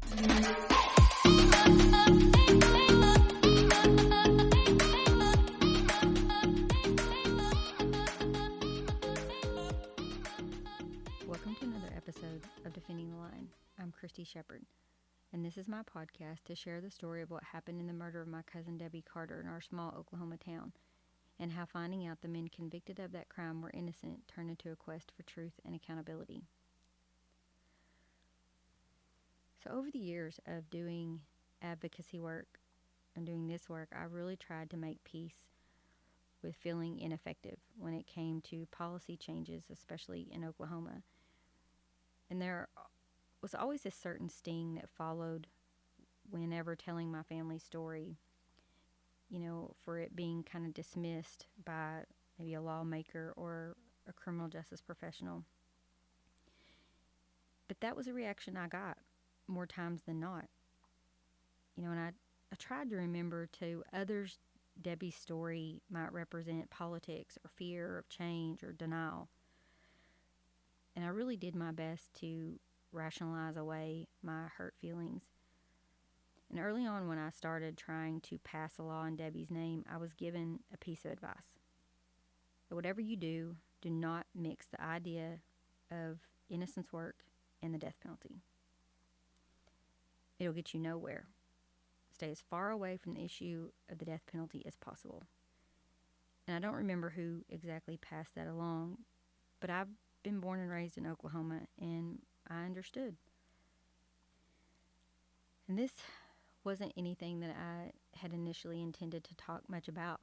Welcome to another episode of Defending the Line. I'm Christy Shepard, and this is my podcast to share the story of what happened in the murder of my cousin Debbie Carter in our small Oklahoma town, and how finding out the men convicted of that crime were innocent turned into a quest for truth and accountability. So over the years of doing advocacy work and doing this work, I really tried to make peace with feeling ineffective when it came to policy changes, especially in Oklahoma. And there was always a certain sting that followed whenever telling my family's story, for it being kind of dismissed by maybe a lawmaker or a criminal justice professional. But that was a reaction I got more times than not. And I tried to remember to others Debbie's story might represent politics or fear of change or denial. And I really did my best to rationalize away my hurt feelings. And early on, when I started trying to pass a law in Debbie's name, I was given a piece of advice. That whatever you do, do not mix the idea of innocence work and the death penalty. It'll get you nowhere. Stay as far away from the issue of the death penalty as possible. And I don't remember who exactly passed that along, but I've been born and raised in Oklahoma, and I understood. And this wasn't anything that I had initially intended to talk much about,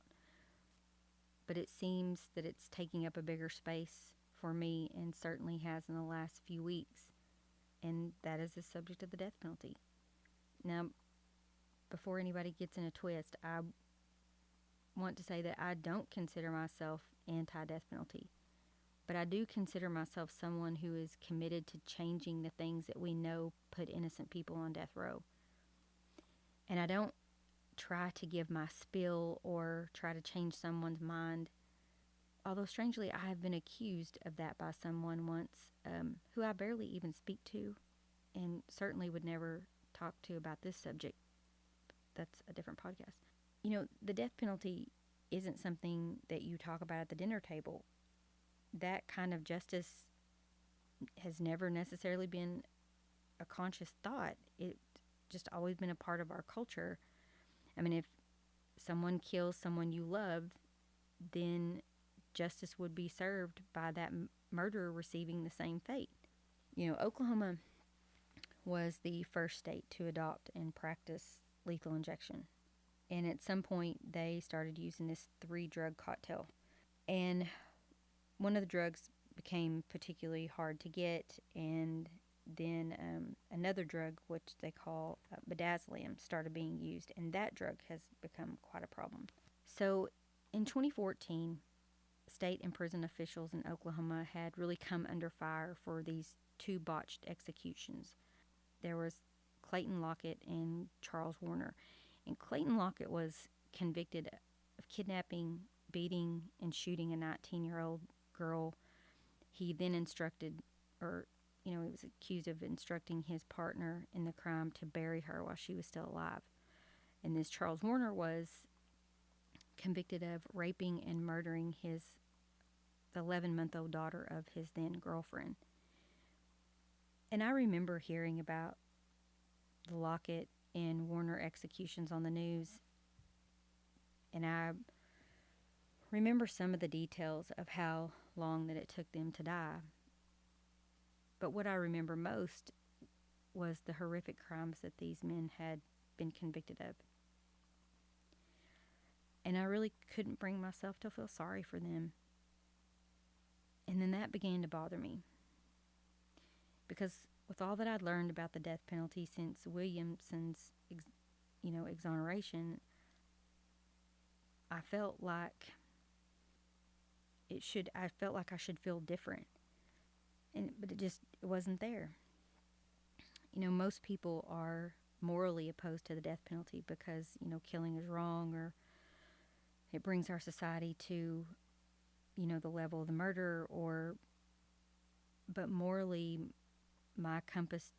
but it seems that it's taking up a bigger space for me, and certainly has in the last few weeks, and that is the subject of the death penalty. Now, before anybody gets in a twist, I want to say that I don't consider myself anti-death penalty. But I do consider myself someone who is committed to changing the things that we know put innocent people on death row. And I don't try to give my spill or try to change someone's mind. Although strangely, I have been accused of that by someone once who I barely even speak to, and certainly would never talk to about this subject. That's a different podcast. The death penalty isn't something that you talk about at the dinner table. That kind of justice has never necessarily been a conscious thought. It's just always been a part of our culture. I mean, if someone kills someone you love, then justice would be served by that murderer receiving the same fate. Oklahoma was the first state to adopt and practice lethal injection. And at some point, they started using this 3-drug cocktail. And one of the drugs became particularly hard to get, and then another drug, which they call midazolam, started being used, and that drug has become quite a problem. So in 2014, state and prison officials in Oklahoma had really come under fire for these 2 botched executions. There was Clayton Lockett and Charles Warner. And Clayton Lockett was convicted of kidnapping, beating, and shooting a 19-year-old girl. He then he was accused of instructing his partner in the crime to bury her while she was still alive. And this Charles Warner was convicted of raping and murdering the 11-month-old daughter of his then girlfriend. And I remember hearing about the Lockett and Warner executions on the news, and I remember some of the details of how long that it took them to die. But what I remember most was the horrific crimes that these men had been convicted of. And I really couldn't bring myself to feel sorry for them. And then that began to bother me. Because with all that I'd learned about the death penalty since Williamson's exoneration, I felt like I should feel different. But it wasn't there. Most people are morally opposed to the death penalty because, killing is wrong, or it brings our society to, the level of the murder, but morally, my compass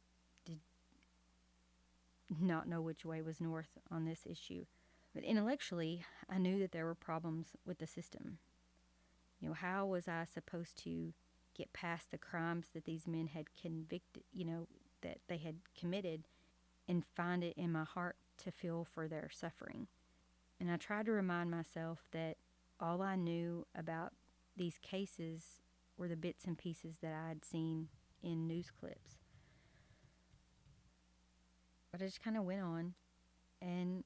not know which way was north on this issue. But intellectually, I knew that there were problems with the system. How was I supposed to get past the crimes that these men had convicted, that they had committed, and find it in my heart to feel for their suffering? And I tried to remind myself that all I knew about these cases were the bits and pieces that I had seen in news clips. But I just kind of went on. And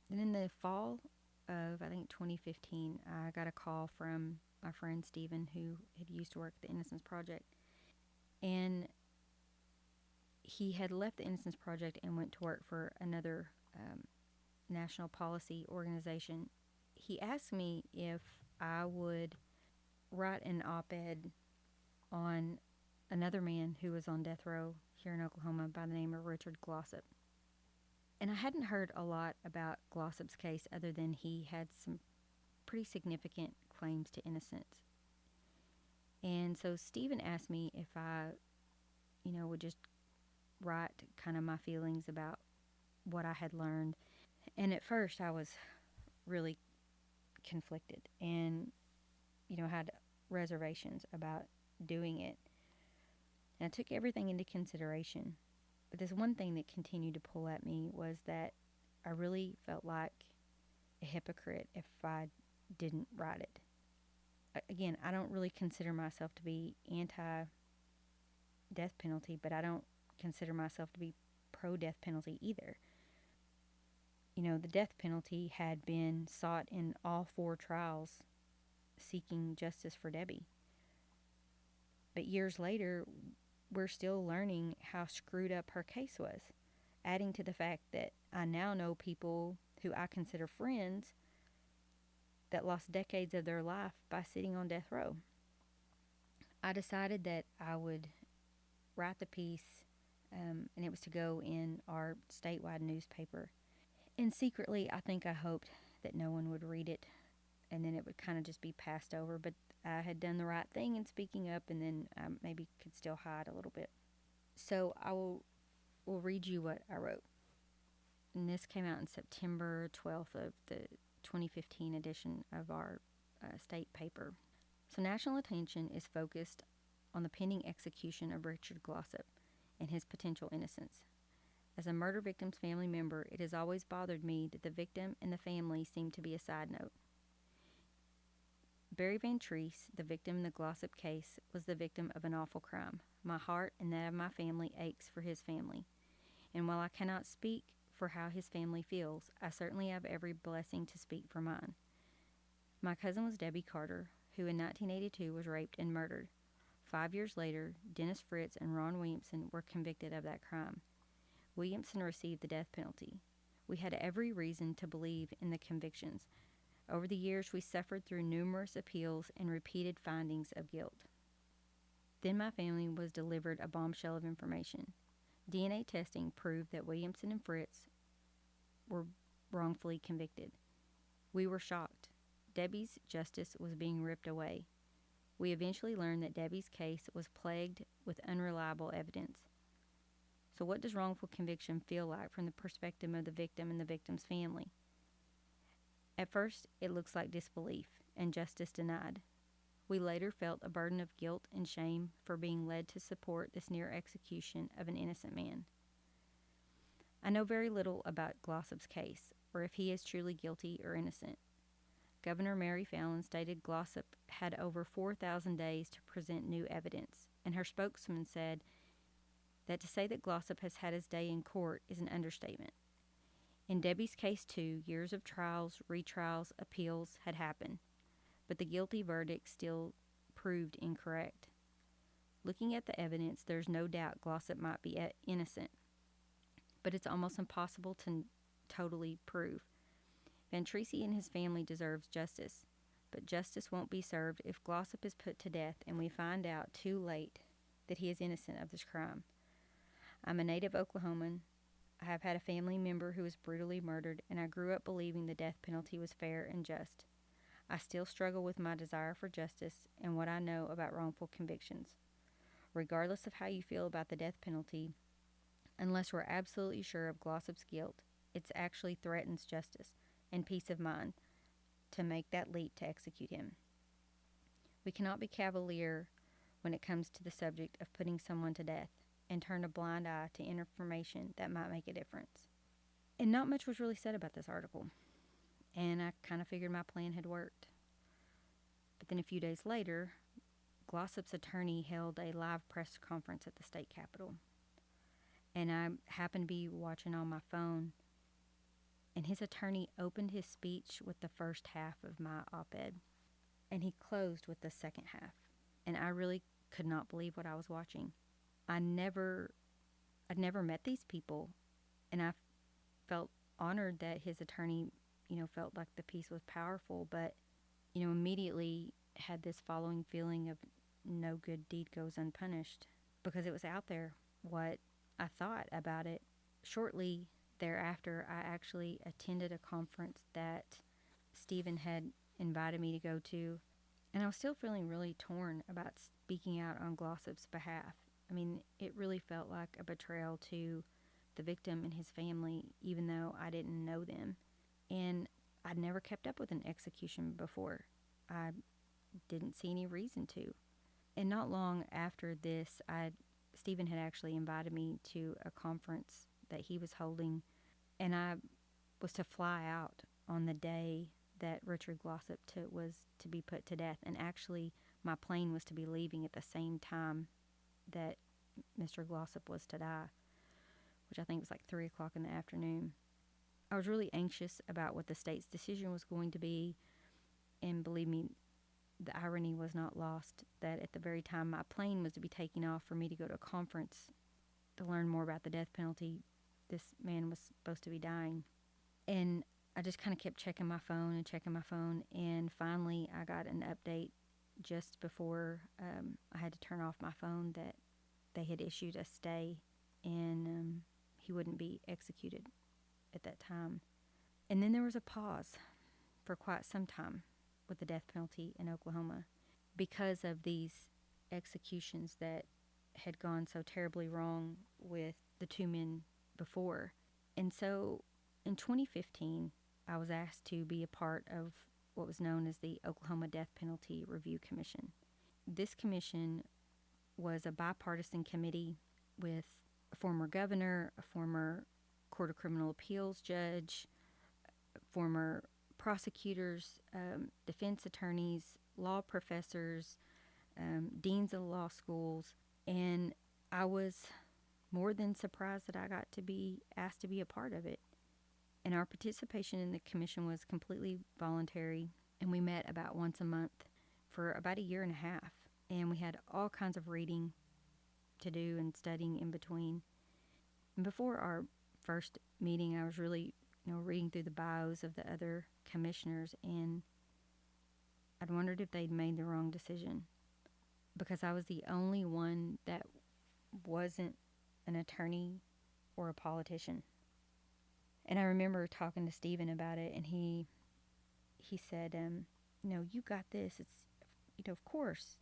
then in the fall of, I think, 2015, I got a call from my friend Stephen, who had used to work at the Innocence Project. And he had left the Innocence Project and went to work for another national policy organization. He asked me if I would write an op-ed on another man who was on death row here in Oklahoma by the name of Richard Glossip. And I hadn't heard a lot about Glossop's case other than he had some pretty significant claims to innocence. And so Stephen asked me if I, would just write kind of my feelings about what I had learned. And at first I was really conflicted and, had reservations about doing it. And I took everything into consideration. But there's one thing that continued to pull at me was that I really felt like a hypocrite if I didn't write it. Again, I don't really consider myself to be anti-death penalty, but I don't consider myself to be pro-death penalty either. The death penalty had been sought in all 4 trials seeking justice for Debbie. But years later, we're still learning how screwed up her case was, adding to the fact that I now know people who I consider friends that lost decades of their life by sitting on death row. I decided that I would write the piece, and it was to go in our statewide newspaper. And secretly, I think I hoped that no one would read it, and then it would kind of just be passed over. But I had done the right thing in speaking up, and then I maybe could still hide a little bit. So I will read you what I wrote. And this came out in September 12th of the 2015 edition of our state paper. So national attention is focused on the pending execution of Richard Glossop and his potential innocence. As a murder victim's family member, it has always bothered me that the victim and the family seem to be a side note. Barry Van Treese, the victim in the Glossop case, was the victim of an awful crime. My heart and that of my family aches for his family. And while I cannot speak for how his family feels, I certainly have every blessing to speak for mine. My cousin was Debbie Carter, who in 1982 was raped and murdered. 5 years later, Dennis Fritz and Ron Williamson were convicted of that crime. Williamson received the death penalty. We had every reason to believe in the convictions. Over the years, we suffered through numerous appeals and repeated findings of guilt. Then my family was delivered a bombshell of information. DNA testing proved that Williamson and Fritz were wrongfully convicted. We were shocked. Debbie's justice was being ripped away. We eventually learned that Debbie's case was plagued with unreliable evidence. So what does wrongful conviction feel like from the perspective of the victim and the victim's family? At first, it looks like disbelief and justice denied. We later felt a burden of guilt and shame for being led to support this near execution of an innocent man. I know very little about Glossop's case, or if he is truly guilty or innocent. Governor Mary Fallin stated Glossop had over 4,000 days to present new evidence, and her spokesman said that to say that Glossop has had his day in court is an understatement. In Debbie's case, too, years of trials, retrials, appeals had happened, but the guilty verdict still proved incorrect. Looking at the evidence, there's no doubt Glossop might be innocent, but it's almost impossible to totally prove. Van Treese and his family deserves justice, but justice won't be served if Glossop is put to death and we find out too late that he is innocent of this crime. I'm a native Oklahoman. I have had a family member who was brutally murdered, and I grew up believing the death penalty was fair and just. I still struggle with my desire for justice and what I know about wrongful convictions. Regardless of how you feel about the death penalty, Unless we're absolutely sure of Glossop's guilt, it actually threatens justice and peace of mind to make that leap to execute him. We cannot be cavalier when it comes to the subject of putting someone to death and turn a blind eye to information that might make a difference. And not much was really said about this article, and I kind of figured my plan had worked. But then a few days later, Glossop's attorney held a live press conference at the state capitol. And I happened to be watching on my phone, and his attorney opened his speech with the first half of my op-ed, and he closed with the second half. And I really could not believe what I was watching. I'd never met these people, and I felt honored that his attorney, felt like the piece was powerful, but, immediately had this following feeling of no good deed goes unpunished, because it was out there what I thought about it. Shortly thereafter, I actually attended a conference that Stephen had invited me to go to, and I was still feeling really torn about speaking out on Glossop's behalf. I mean, it really felt like a betrayal to the victim and his family, even though I didn't know them. And I'd never kept up with an execution before. I didn't see any reason to. And not long after this, Stephen had actually invited me to a conference that he was holding, and I was to fly out on the day that Richard Glossop was to be put to death. And actually, my plane was to be leaving at the same time that Mr. Glossop was to die, which I think was like 3 o'clock in the afternoon. I was really anxious about what the state's decision was going to be, and believe me, the irony was not lost that at the very time my plane was to be taking off for me to go to a conference to learn more about the death penalty, this man was supposed to be dying. And I just kind of kept checking my phone, and finally I got an update just before I had to turn off my phone that they had issued a stay, and he wouldn't be executed at that time. And then there was a pause for quite some time with the death penalty in Oklahoma because of these executions that had gone so terribly wrong with the two men before. And so in 2015, I was asked to be a part of what was known as the Oklahoma Death Penalty Review Commission. This commission was a bipartisan committee with a former governor, a former Court of Criminal Appeals judge, former prosecutors, defense attorneys, law professors, deans of law schools, and I was more than surprised that I got to be asked to be a part of it. And our participation in the commission was completely voluntary, and we met about once a month for about a year and a half, and we had all kinds of reading to do and studying in between. And before our first meeting, I was really reading through the bios of the other commissioners, and I'd wondered if they'd made the wrong decision, because I was the only one that wasn't an attorney or a politician. And I remember talking to Stephen about it, and he said, you got this. It's, of course.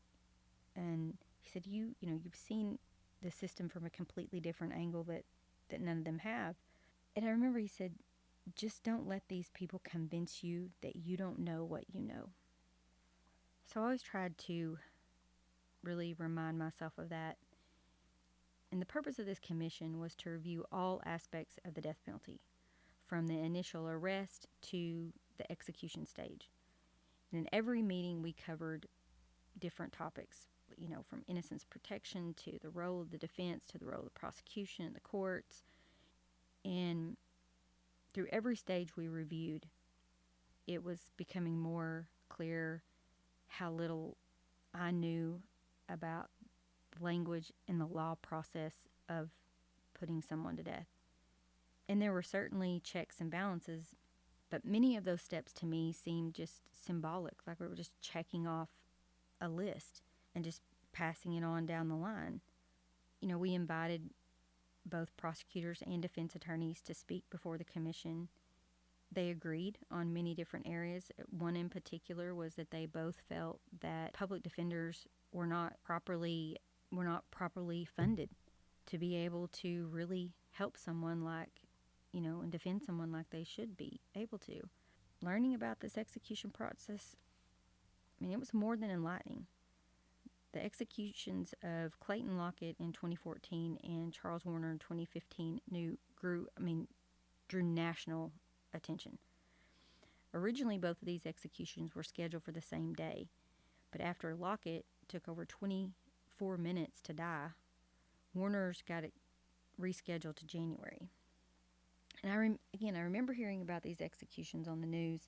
And he said, you've seen the system from a completely different angle that none of them have. And I remember he said, just don't let these people convince you that you don't know what you know. So I always tried to really remind myself of that. And the purpose of this commission was to review all aspects of the death penalty, from the initial arrest to the execution stage. And in every meeting we covered different topics, from innocence protection to the role of the defense to the role of the prosecution and the courts. And through every stage we reviewed, it was becoming more clear how little I knew about the language and the law process of putting someone to death. And there were certainly checks and balances, but many of those steps to me seemed just symbolic, like we were just checking off a list and just passing it on down the line. We invited both prosecutors and defense attorneys to speak before the commission. They agreed on many different areas. One in particular was that they both felt that public defenders were not properly funded to be able to really help someone and defend someone like they should be able to. Learning about this execution process, it was more than enlightening. The executions of Clayton Lockett in 2014 and Charles Warner in 2015 drew national attention. Originally, both of these executions were scheduled for the same day, but after Lockett took over 24 minutes to die, Warner's got it rescheduled to January. And I remember hearing about these executions on the news,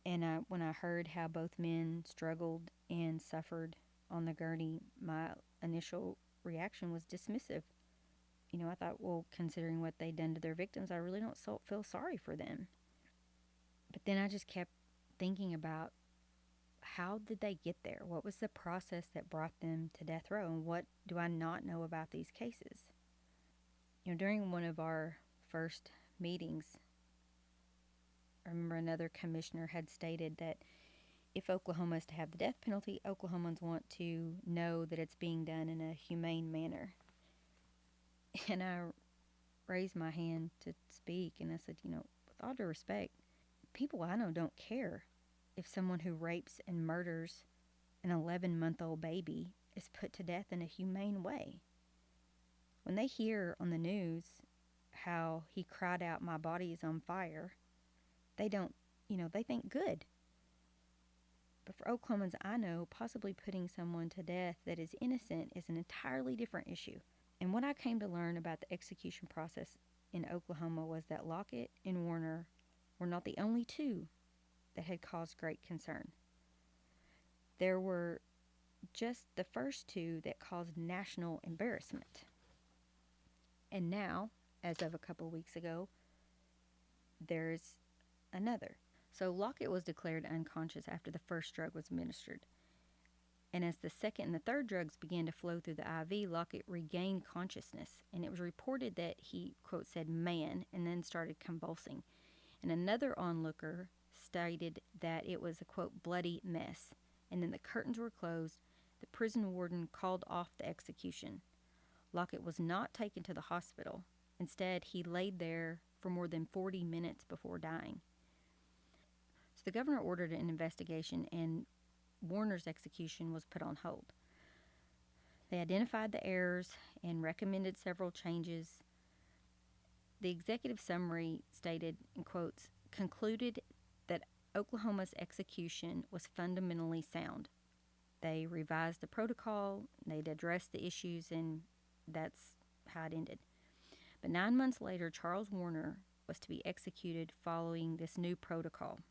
and when I heard how both men struggled and suffered on the gurney, my initial reaction was dismissive. I thought, well, considering what they'd done to their victims, I really don't feel sorry for them. But then I just kept thinking about, how did they get there? What was the process that brought them to death row? And what do I not know about these cases? During one of our first meetings, I remember another commissioner had stated that if Oklahoma is to have the death penalty, Oklahomans want to know that it's being done in a humane manner. And I raised my hand to speak, and I said, with all due respect, people I know don't care if someone who rapes and murders an 11-month-old baby is put to death in a humane way. When they hear on the news how he cried out, "My body is on fire," they don't, they think good. But for Oklahomans I know, possibly putting someone to death that is innocent is an entirely different issue. And what I came to learn about the execution process in Oklahoma was that Lockett and Warner were not the only two that had caused great concern. There were just the first two that caused national embarrassment. And now, as of a couple weeks ago, there's another. So Lockett was declared unconscious after the first drug was administered. And as the second and the third drugs began to flow through the IV, Lockett regained consciousness. And it was reported that he, quote, said "man," and then started convulsing. And another onlooker stated that it was a, quote, "bloody mess." And then the curtains were closed. The prison warden called off the execution. Lockett was not taken to the hospital. Instead, he laid there for more than 40 minutes before dying. So the governor ordered an investigation, and Warner's execution was put on hold. They identified the errors and recommended several changes. The executive summary stated, in quotes, "concluded that Oklahoma's execution was fundamentally sound." They revised the protocol, they'd addressed the issues, and that's how it ended. But 9 months later, Charles Warner was to be executed following this new protocol.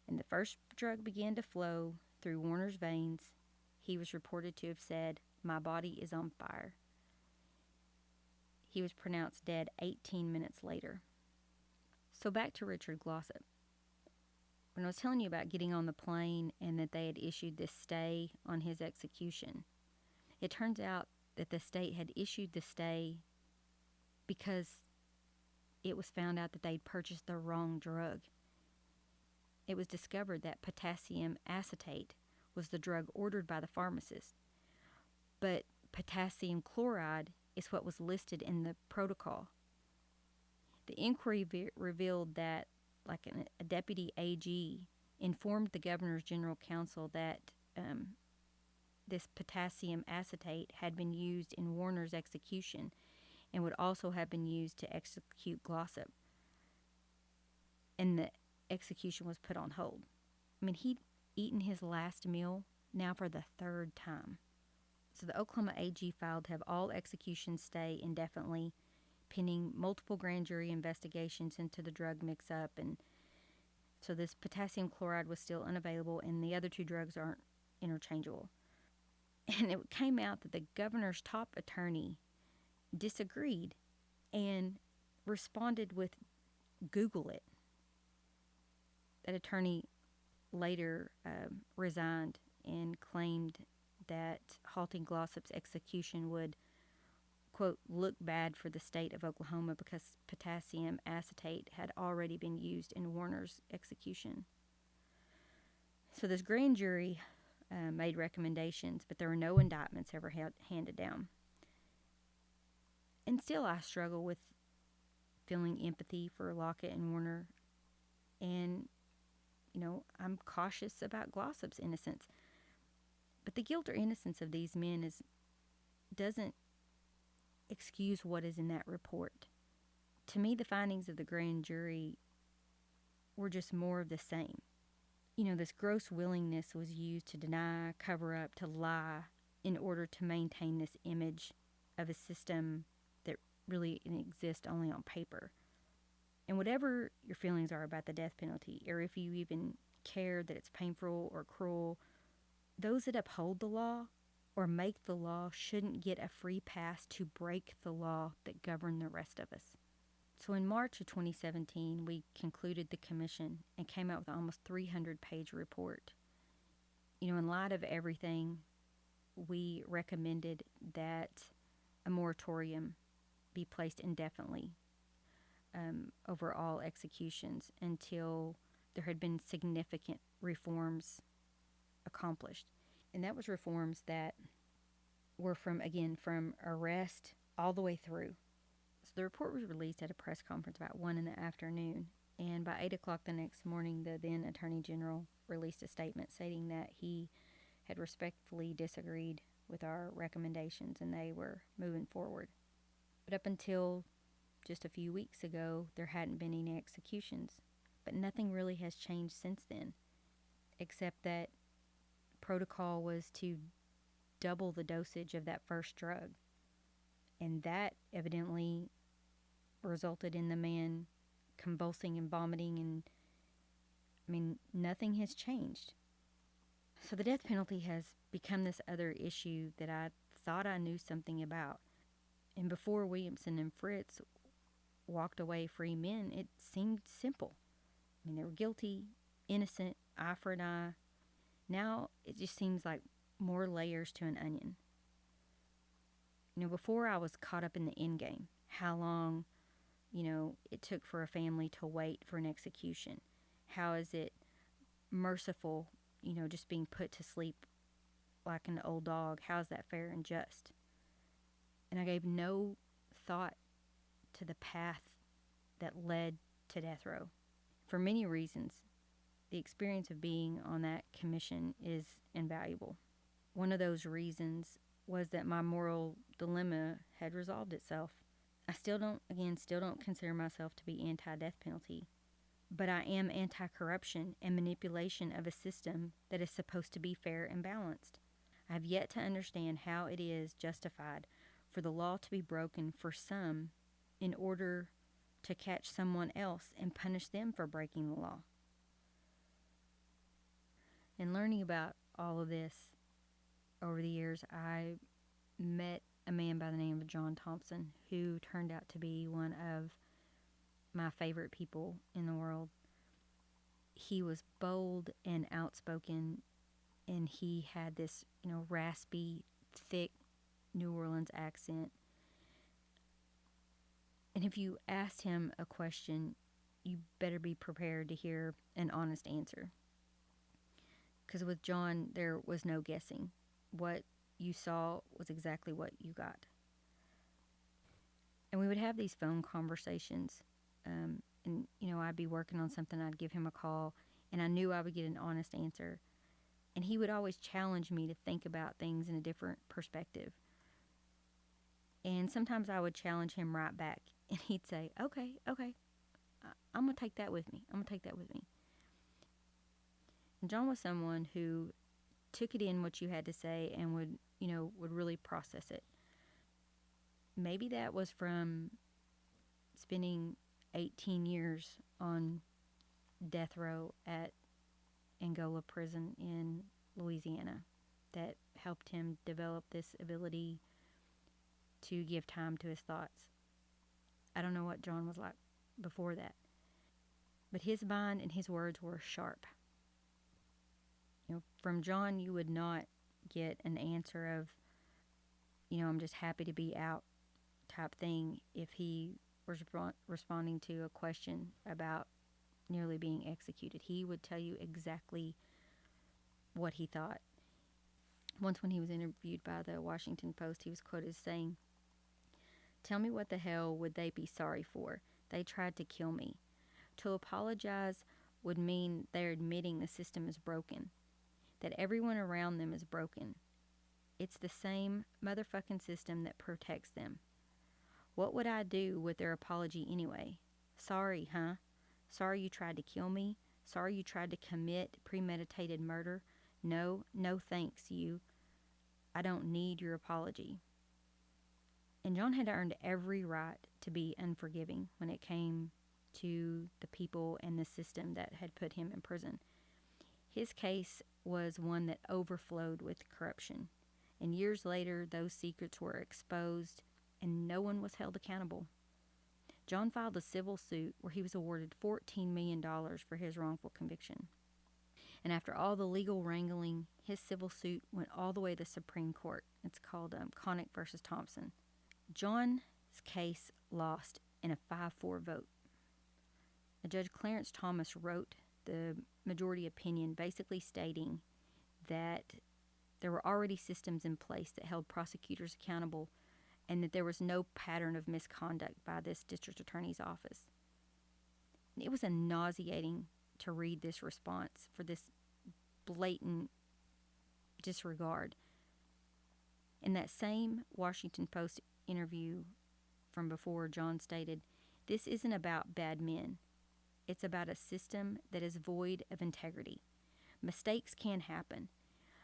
And the first drug began to flow through Warner's veins. He was reported to have said, "My body is on fire." He was pronounced dead 18 minutes later. So back to Richard Glossop. When I was telling you about getting on the plane and that they had issued this stay on his execution, it turns out that the state had issued the stay because it was found out that they'd purchased the wrong drug. It was discovered that potassium acetate was the drug ordered by the pharmacist, but potassium chloride is what was listed in the protocol. The inquiry revealed that a deputy AG informed the governor's general counsel that this potassium acetate had been used in Warner's execution and would also have been used to execute Glossop. And the execution was put on hold. He'd eaten his last meal now for the third time. So the Oklahoma AG filed to have all executions stay indefinitely, pending multiple grand jury investigations into the drug mix-up. And so this potassium chloride was still unavailable, and the other two drugs aren't interchangeable. And it came out that the governor's top attorney disagreed and responded with, "Google it." That attorney later resigned and claimed that halting Glossop's execution would, quote, "look bad for the state of Oklahoma" because potassium acetate had already been used in Warner's execution. So this grand jury made recommendations, but there were no indictments ever handed down. And still, I struggle with feeling empathy for Lockett and Warner. And, I'm cautious about Glossop's innocence. But the guilt or innocence of these men doesn't excuse what is in that report. To me, the findings of the grand jury were just more of the same. This gross willingness was used to deny, cover up, to lie in order to maintain this image of a system that really exists only on paper. And whatever your feelings are about the death penalty, or if you even care that it's painful or cruel, those that uphold the law or make the law shouldn't get a free pass to break the law that govern the rest of us. So in March of 2017, we concluded the commission and came out with an almost 300-page report. In light of everything, we recommended that a moratorium be placed indefinitely over all executions until there had been significant reforms accomplished. And that was reforms that were from arrest all the way through. So the report was released at a press conference about 1 in the afternoon, and by 8 o'clock the next morning, the then Attorney General released a statement stating that he had respectfully disagreed with our recommendations and they were moving forward. But up until just a few weeks ago, there hadn't been any executions. But nothing really has changed since then, except that protocol was to double the dosage of that first drug. And that evidently resulted in the man convulsing and vomiting, and nothing has changed. So the death penalty has become this other issue that I thought I knew something about. And before Williamson and Fritz walked away free men, it seemed simple. They were guilty, innocent, eye for an eye. Now it just seems like more layers to an onion. Before I was caught up in the end game, how long, it took for a family to wait for an execution. How is it merciful, just being put to sleep like an old dog? How is that fair and just? And I gave no thought to the path that led to death row. For many reasons, the experience of being on that commission is invaluable. One of those reasons was that my moral dilemma had resolved itself. I still don't consider myself to be anti-death penalty, but I am anti-corruption and manipulation of a system that is supposed to be fair and balanced. I have yet to understand how it is justified for the law to be broken for some in order to catch someone else and punish them for breaking the law. In learning about all of this over the years, I met a man by the name of John Thompson, who turned out to be one of my favorite people in the world. He was bold and outspoken, and he had this, raspy, thick New Orleans accent. And if you asked him a question, you better be prepared to hear an honest answer. Because with John, there was no guessing. What you saw was exactly what you got. And we would have these phone conversations. And, I'd be working on something, I'd give him a call, and I knew I would get an honest answer. And he would always challenge me to think about things in a different perspective. And sometimes I would challenge him right back. And he'd say, okay, I'm going to take that with me. And John was someone who took it in what you had to say and would really process it. Maybe that was from spending 18 years on death row at Angola prison in Louisiana that helped him develop this ability to give time to his thoughts. I don't know what John was like before that, but his mind and his words were sharp. From John, you would not get an answer of, I'm just happy to be out type thing if he was responding to a question about nearly being executed. He would tell you exactly what he thought. Once when he was interviewed by the Washington Post, he was quoted as saying, Tell me what the hell would they be sorry for? They tried to kill me. To apologize would mean they're admitting the system is broken, that everyone around them is broken. It's the same motherfucking system that protects them. What would I do with their apology anyway? Sorry, huh? Sorry you tried to kill me? Sorry you tried to commit premeditated murder? No, no thanks, you. I don't need your apology. And John had earned every right to be unforgiving when it came to the people and the system that had put him in prison. His case was one that overflowed with corruption. And years later, those secrets were exposed and no one was held accountable. John filed a civil suit where he was awarded $14 million for his wrongful conviction. And after all the legal wrangling, his civil suit went all the way to the Supreme Court. It's called Connick versus Thompson. John's case lost in a 5-4 vote. Judge Clarence Thomas wrote the majority opinion basically stating that there were already systems in place that held prosecutors accountable and that there was no pattern of misconduct by this district attorney's office. And it was nauseating to read this response for this blatant disregard. In that same Washington Post interview from before, John stated, "This isn't about bad men. It's about a system that is void of integrity. Mistakes can happen,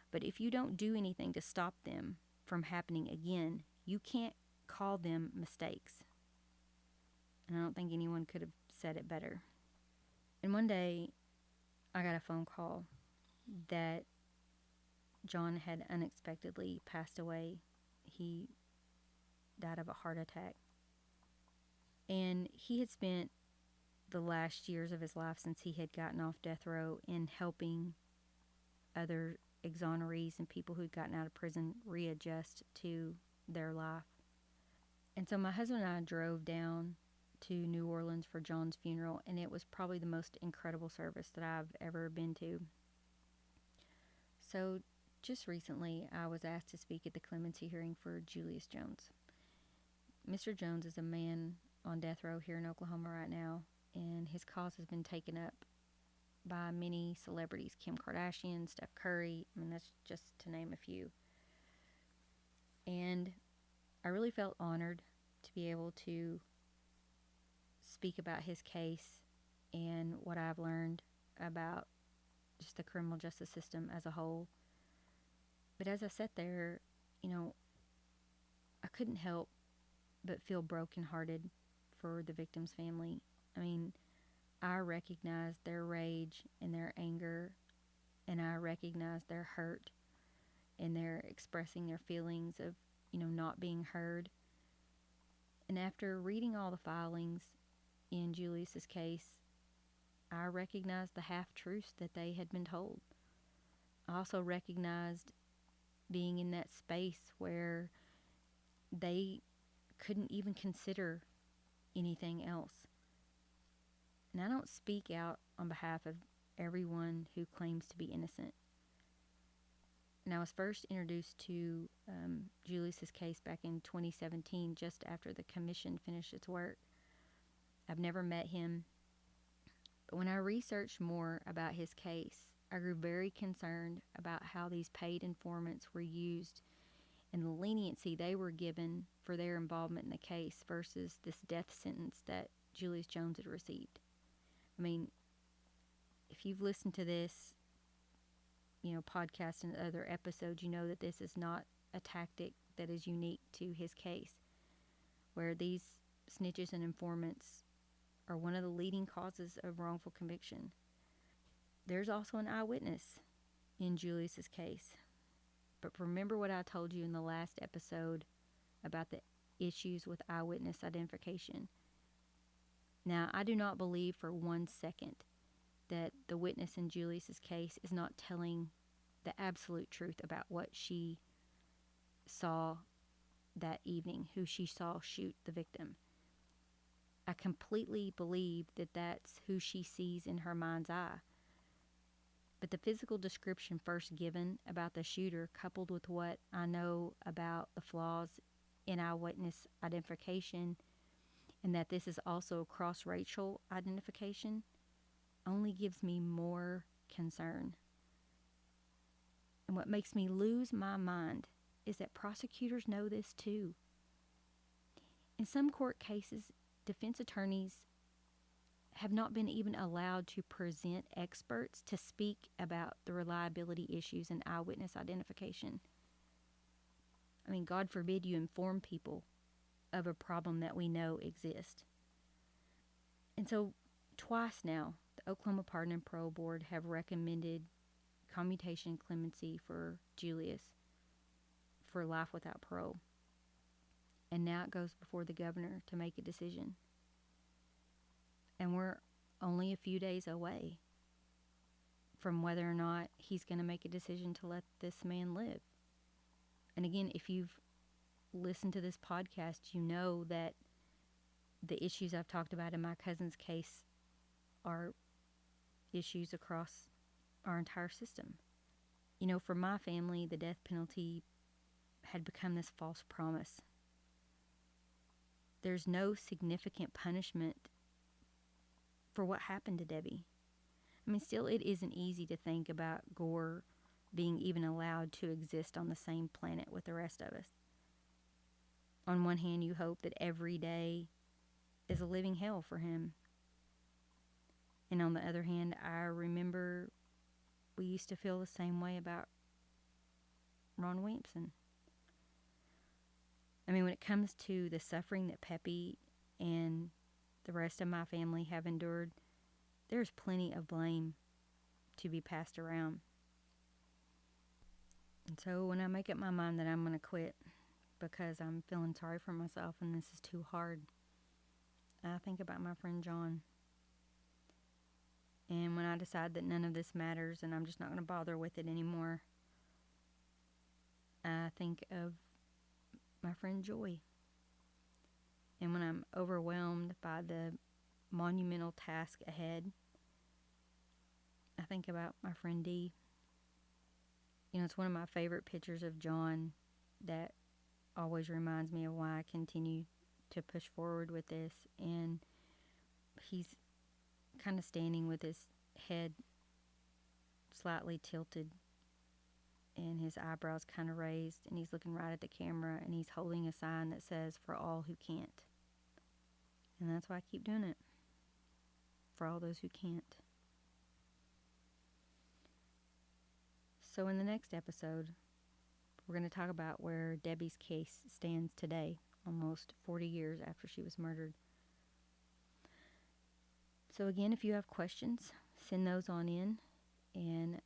but if you don't do anything to stop them from happening again, you can't call them mistakes." And I don't think anyone could have said it better. And one day, I got a phone call that John had unexpectedly passed away. He died of a heart attack. And he had spent the last years of his life since he had gotten off death row in helping other exonerees and people who'd gotten out of prison readjust to their life. And so my husband and I drove down to New Orleans for John's funeral, and it was probably the most incredible service that I've ever been to. So just recently, I was asked to speak at the clemency hearing for Julius Jones. Mr. Jones is a man on death row here in Oklahoma right now, and his cause has been taken up by many celebrities, Kim Kardashian, Steph Curry, I mean, that's just to name a few. And I really felt honored to be able to speak about his case and what I've learned about just the criminal justice system as a whole. But as I sat there, I couldn't help but feel brokenhearted for the victim's family. I mean, I recognize their rage and their anger, and I recognize their hurt and their expressing their feelings of, not being heard. And after reading all the filings in Julius's case, I recognized the half-truths that they had been told. I also recognized being in that space where they couldn't even consider anything else. And I don't speak out on behalf of everyone who claims to be innocent. And I was first introduced to Julius's case back in 2017, just after the commission finished its work. I've never met him. But when I researched more about his case, I grew very concerned about how these paid informants were used and the leniency they were given for their involvement in the case versus this death sentence that Julius Jones had received. I mean, if you've listened to this, podcast and other episodes, you know that this is not a tactic that is unique to his case, where these snitches and informants are one of the leading causes of wrongful conviction. There's also an eyewitness in Julius's case. But remember what I told you in the last episode about the issues with eyewitness identification. Now, I do not believe for 1 second that the witness in Julius's case is not telling the absolute truth about what she saw that evening, who she saw shoot the victim. I completely believe that that's who she sees in her mind's eye. But the physical description first given about the shooter, coupled with what I know about the flaws in eyewitness identification, and that this is also cross-racial identification, only gives me more concern. And what makes me lose my mind is that prosecutors know this too. In some court cases, defense attorneys have not been even allowed to present experts to speak about the reliability issues in eyewitness identification. I mean, God forbid you inform people of a problem that we know exists. And so twice now, the Oklahoma Pardon and Parole Board have recommended commutation clemency for Julius for life without parole. And now it goes before the governor to make a decision. And we're only a few days away from whether or not he's going to make a decision to let this man live. And again, if you've listened to this podcast, you know that the issues I've talked about in my cousin's case are issues across our entire system. You know, for my family, the death penalty had become this false promise. There's no significant punishment for what happened to Debbie. I mean, still, it isn't easy to think about Gore being even allowed to exist on the same planet with the rest of us. On one hand, you hope that every day is a living hell for him. And on the other hand, I remember we used to feel the same way about Ron Williamson. I mean, when it comes to the suffering that Peppy and the rest of my family have endured, there's plenty of blame to be passed around. And so when I make up my mind that I'm going to quit because I'm feeling sorry for myself and this is too hard, I think about my friend John. And when I decide that none of this matters and I'm just not going to bother with it anymore, I think of my friend Joy. And when I'm overwhelmed by the monumental task ahead, I think about my friend Dee. You know, it's one of my favorite pictures of John that always reminds me of why I continue to push forward with this. And he's kind of standing with his head slightly tilted and his eyebrows kind of raised, and he's looking right at the camera, and he's holding a sign that says, "For all who can't." And that's why I keep doing it. For all those who can't. So in the next episode, we're going to talk about where Debbie's case stands today, almost 40 years after she was murdered. So again, if you have questions, send those on in, and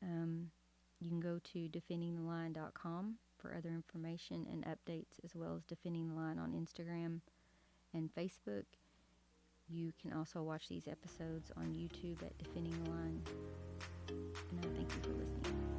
you can go to defendingtheline.com for other information and updates, as well as Defending the Line on Instagram and Facebook. You can also watch these episodes on YouTube at Defending the Line. And I thank you for listening.